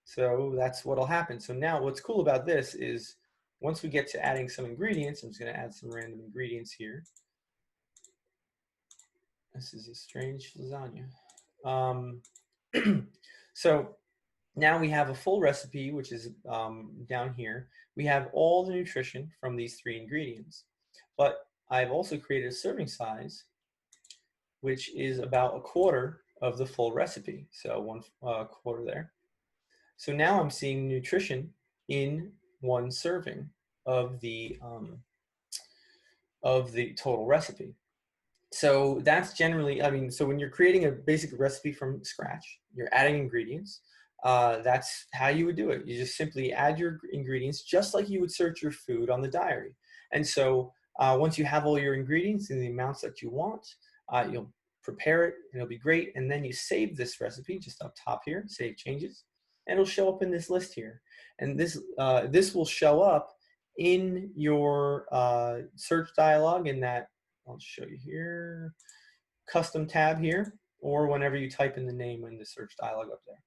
S1: So that's what'll happen. So now what's cool about this is once we get to adding some ingredients, I'm just going to add some random ingredients here. This is a strange lasagna. So now we have a full recipe, which is down here. We have all the nutrition from these 3 ingredients. But I've also created a serving size, which is about 1/4 of the full recipe. So 1/4 there. So now I'm seeing nutrition in 1 serving of the total recipe. So that's generally, I mean, so when you're creating a basic recipe from scratch, you're adding ingredients. That's how you would do it. You just simply add your ingredients just like you would search your food on the diary. And so once you have all your ingredients in the amounts that you want, you'll prepare it and it'll be great. And then you save this recipe just up top here, save changes, and it'll show up in this list here. And this will show up in your search dialog in that, I'll show you here, custom tab here, or whenever you type in the name in the search dialog up there.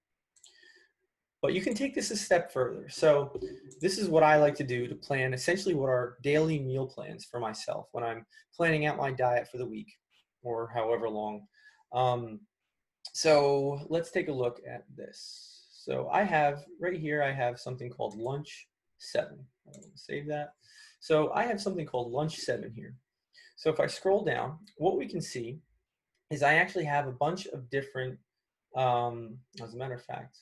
S1: But you can take this a step further. So this is what I like to do to plan essentially what are daily meal plans for myself when I'm planning out my diet for the week or however long. So let's take a look at this. So I have right here, I have something called lunch 7. I'm going to save that. So I have something called lunch 7 here. So if I scroll down, what we can see is I actually have a bunch of different, as a matter of fact,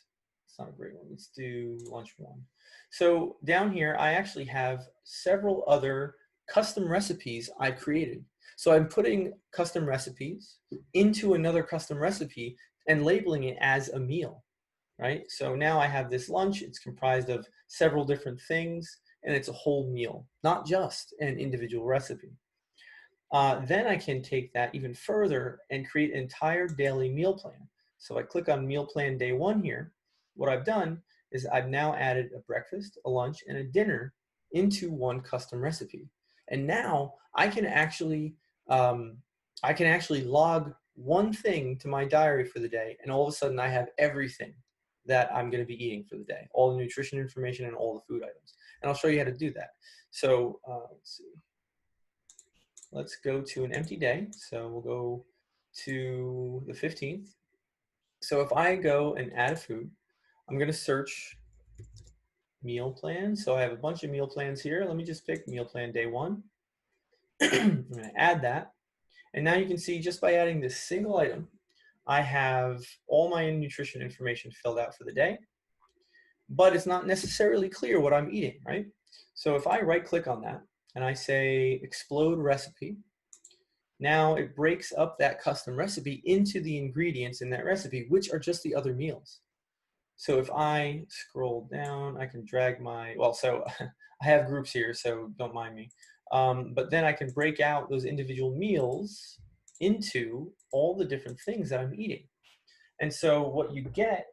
S1: it's not a great one. Let's do lunch 1. So down here, I actually have several other custom recipes I created. So I'm putting custom recipes into another custom recipe and labeling it as a meal, right? So now I have this lunch. It's comprised of several different things, and it's a whole meal, not just an individual recipe. Then I can take that even further and create an entire daily meal plan. So I click on meal plan day 1 here. What I've done is I've now added a breakfast, a lunch, and a dinner into 1 custom recipe. And now I can actually log 1 thing to my diary for the day, and all of a sudden I have everything that I'm going to be eating for the day, all the nutrition information and all the food items. And I'll show you how to do that. So let's see. Let's go to an empty day. So we'll go to the 15th. So if I go and add a food, I'm going to search meal plan. So I have a bunch of meal plans here. Let me just pick meal plan day 1. I'm going to add that. And now you can see just by adding this single item, I have all my nutrition information filled out for the day, but it's not necessarily clear what I'm eating, right? So if I right click on that and I say explode recipe, now it breaks up that custom recipe into the ingredients in that recipe, which are just the other meals. So if I scroll down, I can drag my, well, so I have groups here, so don't mind me. But then I can break out those individual meals into all the different things that I'm eating. And so what you get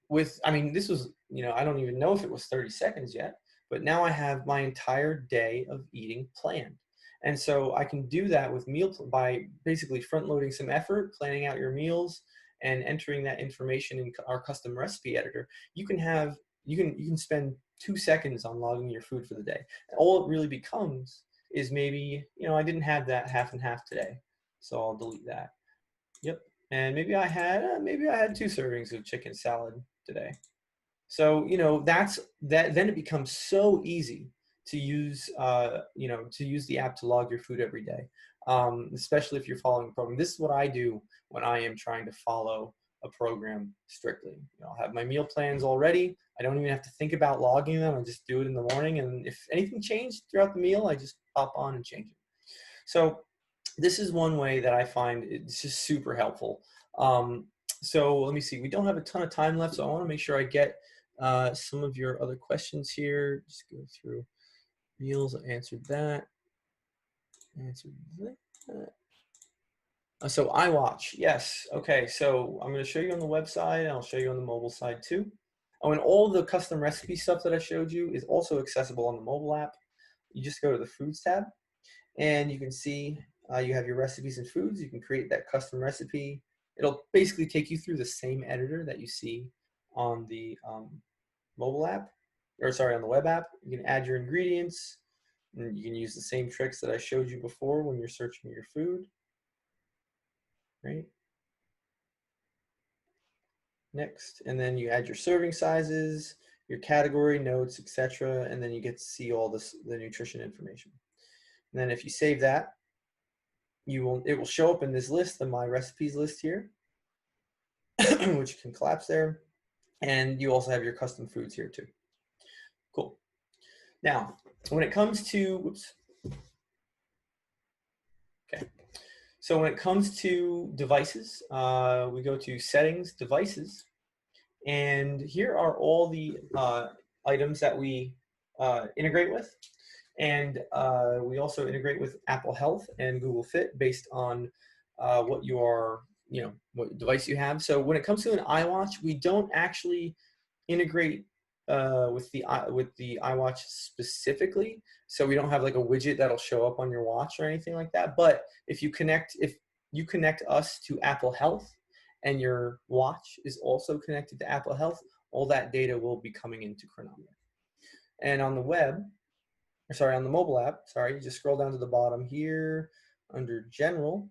S1: with, I mean, this was, you know, I don't even know if it was 30 seconds yet, but now I have my entire day of eating planned. And so I can do that with by basically front loading some effort, planning out your meals, and entering that information in our custom recipe editor. You can spend 2 seconds on logging your food for the day. All it really becomes is maybe, you know, I didn't have that half and half today, so I'll delete that. Yep, and maybe I had 2 servings of chicken salad today. So, you know, then it becomes so easy to use, you know, to use the app to log your food every day, especially if you're following a program. This is what I do when I am trying to follow a program strictly. You know, I'll have my meal plans already. I don't even have to think about logging them. I just do it in the morning, and if anything changed throughout the meal, I just pop on and change it. So this is one way that I find it's just super helpful. So let me see. We don't have a ton of time left, so I want to make sure I get some of your other questions here. Just go through meals. I answered that. Answered that. So iWatch, yes. Okay, so I'm going to show you on the website, and I'll show you on the mobile side too. Oh, and all the custom recipe stuff that I showed you is also accessible on the mobile app. You just go to the Foods tab, and you can see you have your recipes and foods. You can create that custom recipe. It'll basically take you through the same editor that you see on the mobile app, or sorry, on the web app. You can add your ingredients, and you can use the same tricks that I showed you before when you're searching your food, right? Next, and then you add your serving sizes, your category notes, etc., and then you get to see all the nutrition information. And then if you save that, it will show up in this list, the My Recipes list here, which can collapse there. And you also have your custom foods here too. Cool. Now, when it comes to, whoops. Okay. So when it comes to devices, we go to Settings, Devices, and here are all the items that we integrate with. And we also integrate with Apple Health and Google Fit based on what you are, what device you have. So when it comes to an iWatch, we don't actually integrate with the iWatch specifically. So we don't have like a widget that'll show up on your watch or anything like that. But if you connect us to Apple Health and your watch is also connected to Apple Health, all that data will be coming into Cronometer. And on the web, on the mobile app, you just scroll down to the bottom here under General.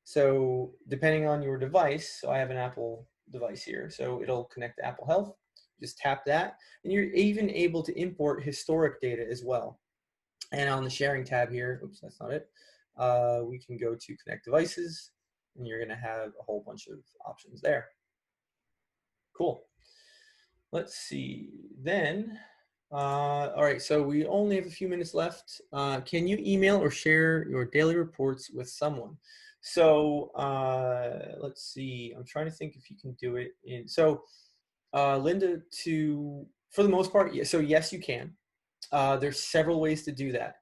S1: So depending on your device, so I have an Apple device here, so it'll connect to Apple Health. Just tap that, and you're even able to import historic data as well. And on the sharing tab here, oops, that's not it, we can go to Connect Devices, and you're going to have a whole bunch of options there. Cool. Let's see. Then, all right, so we only have a few minutes left. Can you email or share your daily reports with someone? So let's see. I'm trying to think if you can do it in. So Linda, for the most part, so yes, you can. There's several ways to do that.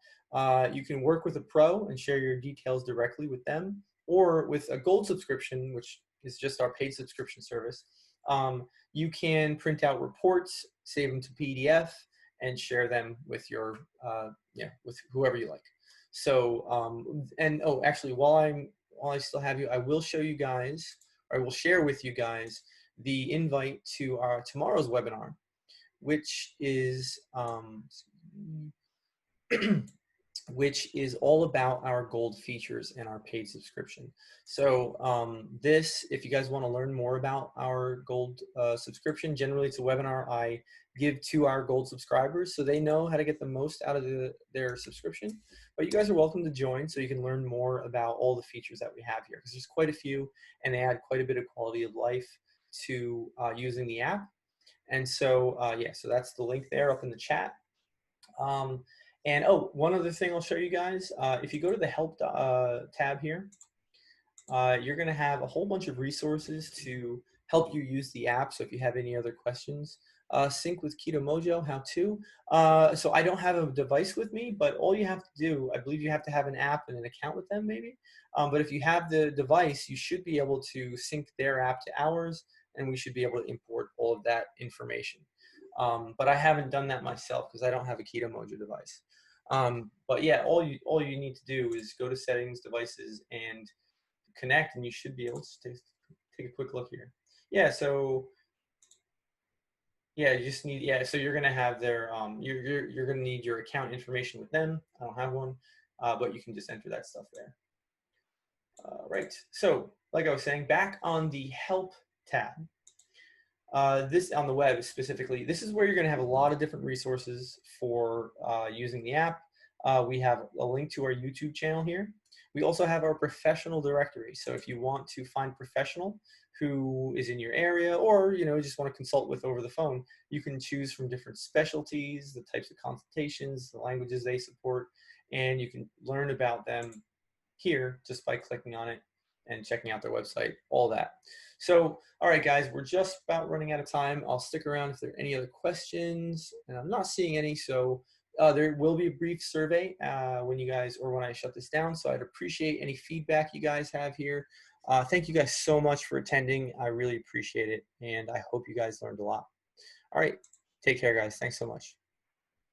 S1: You can work with a pro and share your details directly with them, or with a gold subscription, which is just our paid subscription service. You can print out reports, save them to PDF, and share them with your with whoever you like. So and oh, actually, while I still have you, I will show you guys, or I will share with you guys the invite to our tomorrow's webinar, which is which is all about our gold features and our paid subscription. So if you guys want to learn more about our gold subscription, generally it's a webinar I give to our gold subscribers so they know how to get the most out of their subscription. But you guys are welcome to join so you can learn more about all the features that we have here, because there's quite a few, and they add quite a bit of quality of life to using the app. And so yeah, so that's the link there up in the chat. And oh, one other thing I'll show you guys, if you go to the help tab here, you're going to have a whole bunch of resources to help you use the app. So if you have any other questions, sync with Keto Mojo, how to. So I don't have a device with me, but all you have to do, I believe you have to have an app and an account with them maybe. But if you have the device, you should be able to sync their app to ours, and we should be able to import all of that information. But I haven't done that myself because I don't have a Keto Mojo device. But yeah, all you need to do is go to Settings, Devices, and connect, and you should be able to take a quick look here. Yeah, so yeah, you just need, so you're gonna have their you're gonna need your account information with them. I don't have one, but you can just enter that stuff there. Right. So like I was saying, back on the Help tab. This on the web specifically, this is where you're going to have a lot of different resources for using the app. We have a link to our YouTube channel here. We also have our professional directory. So if you want to find a professional who is in your area, or just want to consult with over the phone, you can choose from different specialties, the types of consultations, the languages they support, and you can learn about them here just by clicking on it and checking out their website, all that. So, all right, guys, we're just about running out of time. I'll stick around if there are any other questions, and I'm not seeing any. So there will be a brief survey when I shut this down. So I'd appreciate any feedback you guys have here. Thank you guys so much for attending. I really appreciate it, and I hope you guys learned a lot. All right, take care, guys. Thanks so much.